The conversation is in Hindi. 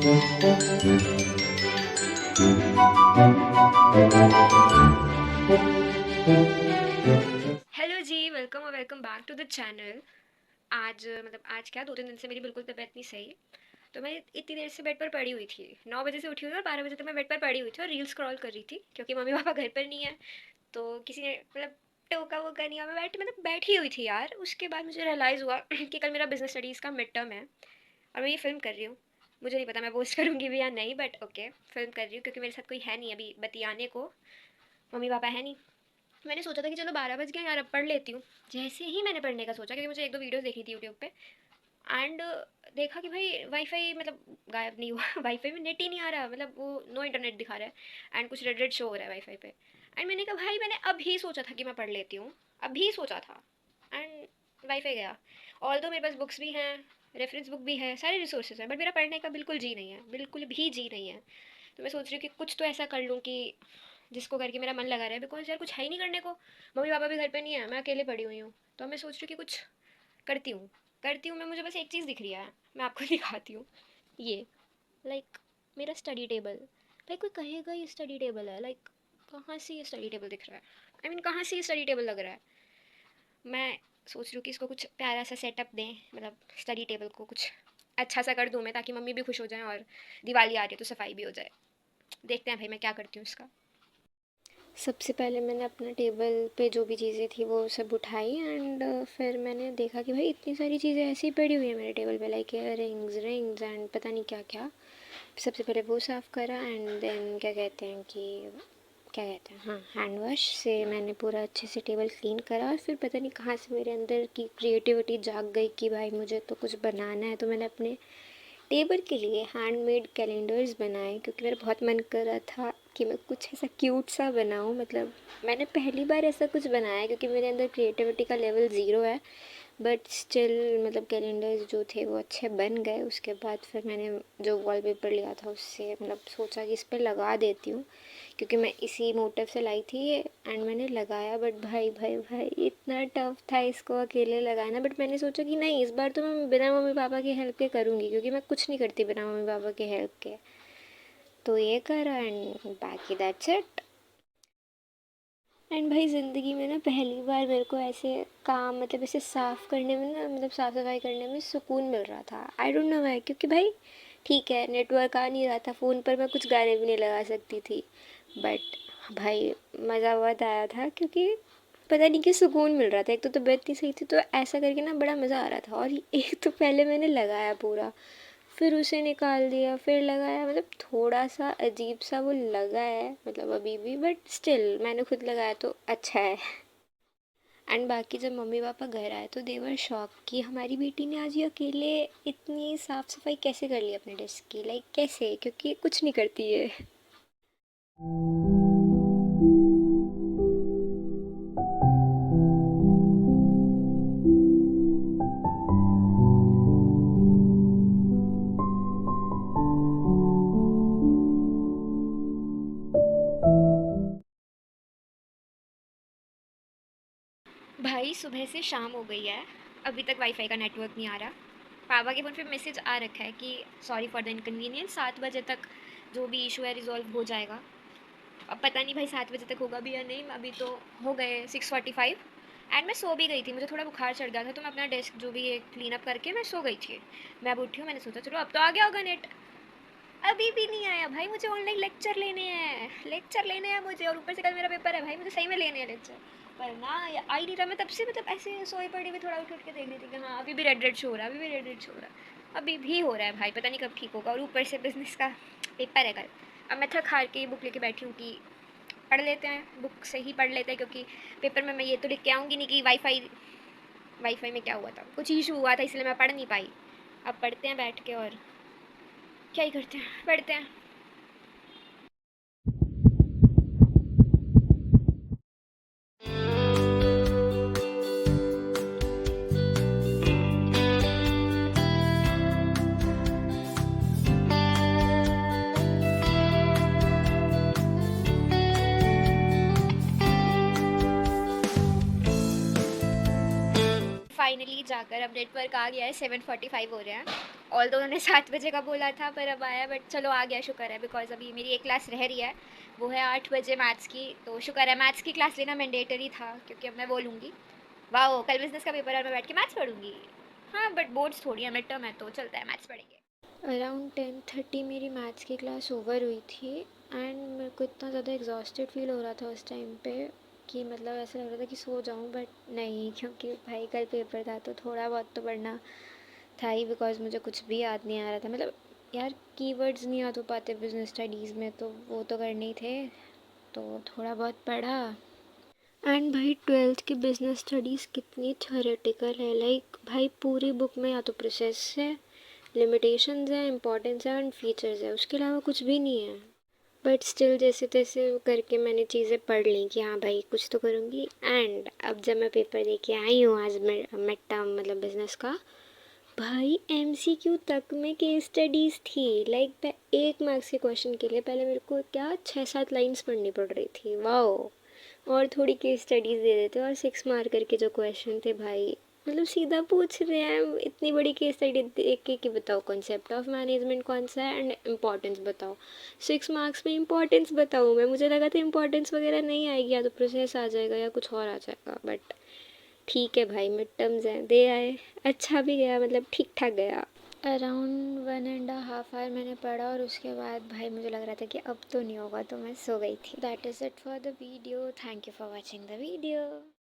हेलो जी, वेलकम और welcome back to the channel. आज क्या 2-3 दिन से मेरी बिल्कुल तबीयत नहीं सही। तो मैं इतनी देर से बेड पर पड़ी हुई थी, 9 बजे से उठी हुई और 12 बजे तक मैं बेड पर पड़ी हुई थी और रील स्क्रॉल कर रही थी क्योंकि मम्मी पापा घर पर नहीं है। तो किसी ने टोका वोका नहीं, और मैं बैठी हुई थी यार। उसके बाद मुझे रियलाइज़ हुआ कि कल मेरा बिजनेस स्टडीज़ का मिड टर्म है और मैं ये फ़िल्म कर रही हूँ। मुझे नहीं पता मैं पोस्ट करूँगी भी या नहीं, बट ओके, फ़िल्म कर रही हूँ क्योंकि मेरे साथ कोई है नहीं अभी बतियाने को। मम्मी पापा है नहीं। मैंने सोचा था कि चलो 12 बज गए यार, अब पढ़ लेती हूँ। जैसे ही मैंने पढ़ने का सोचा, क्योंकि मुझे एक दो वीडियोस देखी थी यूट्यूब पे, एंड देखा कि भाई वाईफाई गायब नहीं हुआ। वाईफाई में नेट ही नहीं आ रहा, वो नो इंटरनेट दिखा रहा है एंड कुछ रेड रेड शो हो रहा है वाईफाई पे। एंड मैंने कहा भाई, मैंने अभी सोचा था कि मैं पढ़ लेती हूँ, अभी सोचा था, एंड वाईफाई गया। ऑल दो मेरे पास बुक्स भी हैं, रेफरेंस बुक भी है, सारे रिसोर्सेज हैं, बट मेरा पढ़ने का बिल्कुल जी नहीं है, बिल्कुल भी जी नहीं है। तो मैं सोच रही हूँ कि कुछ तो ऐसा कर लूँ कि जिसको करके मेरा मन लगा रहा है, बिकॉज यार कुछ है ही नहीं करने को। मम्मी पापा भी घर पे नहीं है, मैं अकेले पड़ी हुई हूँ। तो मैं सोच रही हूँ कि कुछ करती हूँ मैं। मुझे बस एक चीज़ दिख रही है, मैं आपको दिखाती हूँ। ये लाइक मेरा स्टडी टेबल। भाई कोई कहेगा ये स्टडी टेबल है, कहाँ से ये स्टडी टेबल दिख रहा है? कहाँ से ये स्टडी टेबल लग रहा है? मैं सोच रही हूँ कि इसको कुछ प्यारा सा सेटअप दें, स्टडी टेबल को कुछ अच्छा सा कर दूँ मैं, ताकि मम्मी भी खुश हो जाएं और दिवाली आ रही है तो सफाई भी हो जाए। देखते हैं भाई मैं क्या करती हूँ इसका। सबसे पहले मैंने अपना टेबल पे जो भी चीज़ें थी वो सब उठाई, एंड फिर मैंने देखा कि भाई इतनी सारी चीज़ें ऐसी ही पड़ी हुई है मेरे टेबल पे, लाइक इयर रिंग्स एंड पता नहीं क्या क्या। सबसे पहले वो साफ़ करा, एंड देन क्या कहते हैं, हाँ, हैंड वॉश से मैंने पूरा अच्छे से टेबल क्लीन करा। और फिर पता नहीं कहाँ से मेरे अंदर की क्रिएटिविटी जाग गई कि भाई मुझे तो कुछ बनाना है। तो मैंने अपने टेबल के लिए हैंडमेड कैलेंडर्स बनाए, क्योंकि मेरा बहुत मन कर रहा था कि मैं कुछ ऐसा क्यूट सा बनाऊँ। मैंने पहली बार ऐसा कुछ बनाया, क्योंकि मेरे अंदर क्रिएटिविटी का लेवल ज़ीरो है। बट स्टिल कैलेंडर्स जो थे वो अच्छे बन गए। उसके बाद फिर मैंने जो वॉलपेपर लिया था उससे सोचा कि इस पर लगा देती हूँ, क्योंकि मैं इसी मोटिव से लाई थी ये। एंड मैंने लगाया, बट भाई भाई भाई इतना टफ था इसको अकेले लगाना। बट मैंने सोचा कि नहीं, इस बार तो मैं बिना मम्मी पापा की हेल्प के करूँगी, क्योंकि मैं कुछ नहीं करती बिना मम्मी पापा की हेल्प के। तो ये करा, एंड बाकी दैट्स इट। एंड भाई ज़िंदगी में ना पहली बार मेरे को ऐसे काम, ऐसे साफ़ करने में ना, साफ़ सफाई करने में सुकून मिल रहा था। आई डोंट नो व्हाई, क्योंकि भाई ठीक है, नेटवर्क आ नहीं रहा था फ़ोन पर, मैं कुछ गाने भी नहीं लगा सकती थी। बट भाई मज़ा बहुत आया था, क्योंकि पता नहीं क्यों सुकून मिल रहा था। एक तो तबीयत नहीं सही थी, तो ऐसा करके ना बड़ा मज़ा आ रहा था। और एक तो पहले मैंने लगाया पूरा, फिर उसे निकाल दिया, फिर लगाया। थोड़ा सा अजीब सा वो लगा है, अभी भी, बट स्टिल मैंने खुद लगाया तो अच्छा है। एंड बाकी जब मम्मी पापा घर आए तो देवर शॉक कि हमारी बेटी ने आज ये अकेले इतनी साफ़ सफाई कैसे कर ली अपने डेस्क की, कैसे, क्योंकि कुछ नहीं करती है। भाई सुबह से शाम हो गई है, अभी तक वाईफाई का नेटवर्क नहीं आ रहा। पापा के फ़ोन पे मैसेज आ रखा है कि सॉरी फॉर द इनकन्वीनियंस, 7 बजे तक जो भी इशू है रिजॉल्व हो जाएगा। अब पता नहीं भाई 7 बजे तक होगा भी या नहीं। अभी तो हो गए 6:45, एंड मैं सो भी गई थी, मुझे थोड़ा बुखार चढ़ गया था, तो मैं अपना डेस्क जो भी है क्लीन अप करके मैं सो गई थी। मैं अब उठी हूँ, मैंने सोचा चलो अब तो आ गया होगा नेट। अभी भी नहीं आया भाई। मुझे ऑनलाइन लेक्चर लेने हैं मुझे, और ऊपर से कल मेरा पेपर है भाई, मुझे सही में लेने हैं लेक्चर। पर ना आ ही नहीं रहा। मैं तब से ऐसे सोई पड़ी हुई, थोड़ा उठ उठ के देख रही थी कि हाँ अभी भी रेड रेड शो हो रहा है, अभी भी रेड रेड शो हो रहा है, अभी भी हो रहा है भाई, पता नहीं कब ठीक होगा। और ऊपर से बिजनेस का पेपर है कल। अब मैं थक हार के ये बुक लेके बैठी हूँ कि पढ़ लेते हैं, बुक से ही पढ़ लेते हैं, क्योंकि पेपर में मैं ये तो लिख के आऊँगी नहीं कि वाईफाई वाईफाई में क्या हुआ था, कुछ इशू हुआ था, इसलिए मैं पढ़ नहीं पाई। अब पढ़ते हैं बैठ के, और क्या ही करते हैं, पढ़ते हैं। फाइनली जाकर अब नेटवर्क आ गया है, 7:45 हो रहे हैं। ऑल्दो उन्होंने 7 बजे का बोला था पर अब आया, बट चलो आ गया, शुक्र है, बिकॉज अभी मेरी एक क्लास रह रही है, वो है 8 बजे मैथ्स की, तो शुक्र है मैथ्स की क्लास लेना मैंडेटरी था क्योंकि अब मैं वो लूँगी। वाह, कल बिजनेस का पेपर है और मैं बैठ के मैथ्स पढ़ूंगी। हाँ बट बोर्ड्स थोड़ी है, मिड टर्म है तो चलता है, मैथ्स पढ़ेंगे। अराउंड 10:30 मेरी मैथ्स की क्लास ओवर हुई थी एंड मेरे को इतना ज़्यादा एग्जॉस्टेड फील हो रहा था उस टाइम पे कि मतलब ऐसा लग रहा था कि सो जाऊँ, बट नहीं, क्योंकि भाई कल पेपर था तो थोड़ा बहुत तो पढ़ना था ही, बिकॉज मुझे कुछ भी याद नहीं आ रहा था। मतलब यार कीवर्ड्स नहीं याद हो पाते बिजनेस स्टडीज़ में, तो वो तो करने ही थे, तो थोड़ा बहुत पढ़ा। एंड भाई 12th की बिजनेस स्टडीज़ कितनी थ्योरेटिकल है, लाइक भाई पूरी बुक में या तो प्रोसेस है, लिमिटेशंस है, इम्पोर्टेंस है एंड फीचर्स है, उसके अलावा कुछ भी नहीं है। बट स्टिल जैसे तैसे करके मैंने चीज़ें पढ़ ली कि हाँ भाई कुछ तो करूँगी। एंड अब जब मैं पेपर दे के आई हूँ आज, मिड टर्म मतलब बिजनेस का, भाई एमसीक्यू तक में केस स्टडीज़ थी। लाइक एक मार्क्स के क्वेश्चन के लिए पहले मेरे को क्या 6-7 लाइन्स पढ़नी पड़ रही थी, वाओ। और थोड़ी केस स्टडीज़ दे देते और 6 मार्क करके जो क्वेश्चन थे भाई, मतलब सीधा पूछ रहे हैं इतनी बड़ी केस स्टडी देख के कि बताओ कॉन्सेप्ट ऑफ मैनेजमेंट कौन सा है एंड इम्पोर्टेंस बताओ। 6 मार्क्स में इम्पोर्टेंस बताऊँ मैं, मुझे लगा था इम्पोर्टेंस वगैरह नहीं आएगी, या तो प्रोसेस आ जाएगा या कुछ और आ जाएगा, बट ठीक है भाई, मिड टर्म्स हैं, दे आए, अच्छा भी गया, मतलब ठीक ठाक गया। अराउंड 1.5 आवर मैंने पढ़ा और उसके बाद भाई मुझे लग रहा था कि अब तो नहीं होगा, तो मैं सो गई थी। That is it for the video, thank you for watching the video.